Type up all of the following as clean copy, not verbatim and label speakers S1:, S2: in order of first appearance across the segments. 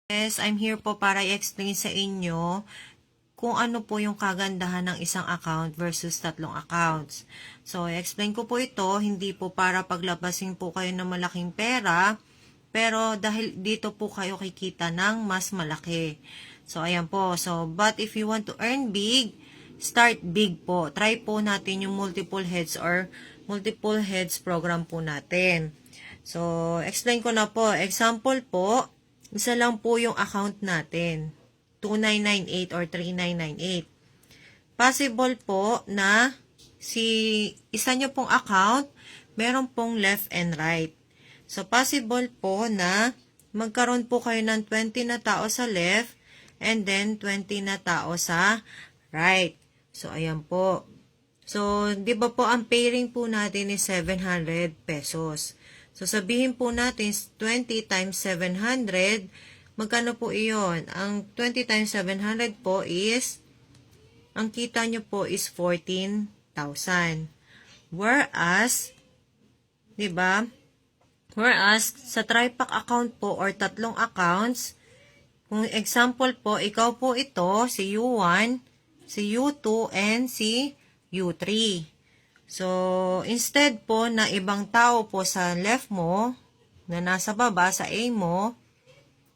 S1: Yes, I'm here po para i-explain sa inyo kung ano po yung kagandahan ng isang account versus tatlong accounts. So, i-explain ko po ito, hindi po para paglabasin po kayo ng malaking pera, pero dahil dito po kayo kikita ng mas malaki. So, ayan po. So, but if you want to earn big, start big po. Try po natin yung multiple heads or multiple heads program po natin. So, explain ko na po. Example po, isa lang po yung account natin. 2998 or 3998. Possible po na isa nyo pong account, meron pong left and right. So, possible po na magkaroon po kayo ng 20 na tao sa left and then 20 na tao sa right. So, ayan po. So, di ba po ang pairing po natin is 700 pesos. So, sabihin po natin 20 times 700, magkano po iyon? Ang 20 times 700 po is, ang kita nyo po is 14,000. Whereas, di ba? Whereas, sa tripack account po or tatlong accounts, kung example po, ikaw po ito, si U1, si U2, and si U3. So, instead po na ibang tao po sa left mo, na nasa baba sa A mo,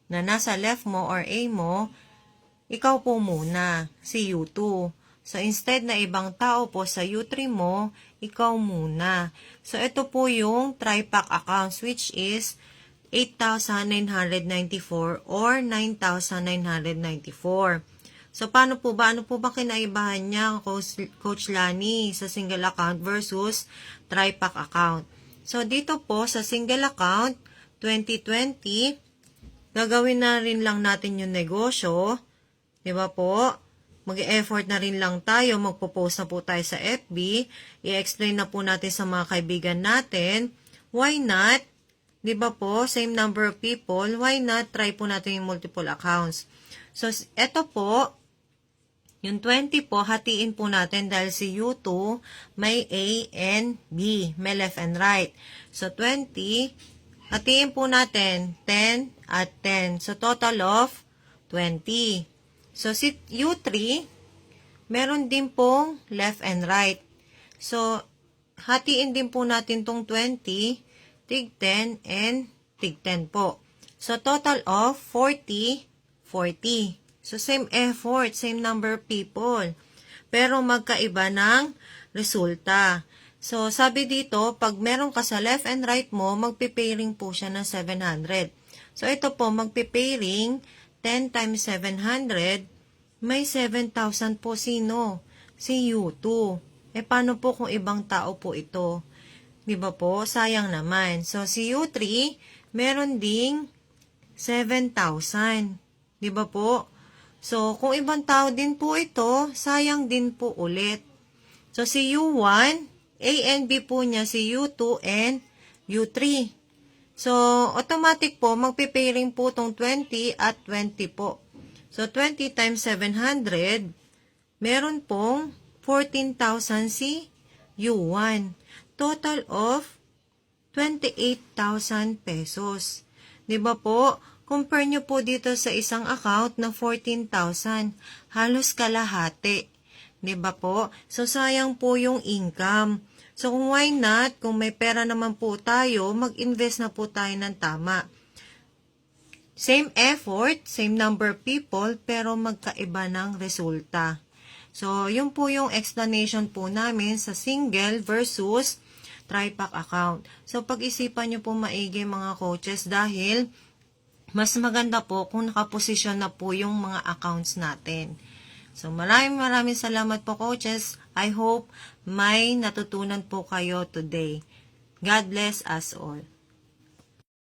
S1: na nasa left mo or A mo, ikaw po muna, si U2. So, instead na ibang tao po sa U3 mo, ikaw muna. So, ito po yung tripack accounts which is 8,994 or 9,994. So, paano po ba? Ano po ba kinaibahan niya, Coach Lani, sa single account versus tripack account? So, dito po sa single account, 2020, gagawin na rin lang natin yung negosyo. Diba po? Mag-e-effort na rin lang tayo. Magpo-post na po tayo sa FB. I-explain na po natin sa mga kaibigan natin. Why not? Diba po? Same number of people. Why not? Try po natin yung multiple accounts. So, eto po, yung 20 po, hatiin po natin dahil si U2 may A and B, may left and right. So, 20, hatiin po natin 10 at 10. So, total of 20. So, si U3, meron din pong left and right. So, hatiin din po natin tong 20, tig 10, and tig 10 po. So, total of 40, 40. So, same effort, same number of people. Pero magkaiba ng resulta. So, sabi dito, pag meron ka sa left and right mo, magpipairing po siya ng 700. So, ito po, magpipairing 10 times 700, may 7,000 po sino? Si U2. Paano po kung ibang tao po ito? Diba po? Sayang naman. So, si U3, meron ding 7,000. Diba po? So, kung ibang tao din po ito, sayang din po ulit. So, si U1, A and B po niya, si U2 and U3. So, automatic po, magpipairing po itong 20 at 20 po. So, 20 times 700, meron pong 14,000 si U1. Total of 28,000 pesos. Diba po? Compare nyo po dito sa isang account na 14,000. Halos kalahati. Diba po? So, sayang po yung income. So, kung why not, kung may pera naman po tayo, mag-invest na po tayo ng tama. Same effort, same number of people, pero magkaiba ng resulta. So, yun po yung explanation po namin sa single versus tripack account. So, pag-isipan nyo po maigi mga coaches dahil mas maganda po kung nakaposisyon na po yung mga accounts natin. So, maraming salamat po, coaches. I hope may natutunan po kayo today. God bless us all.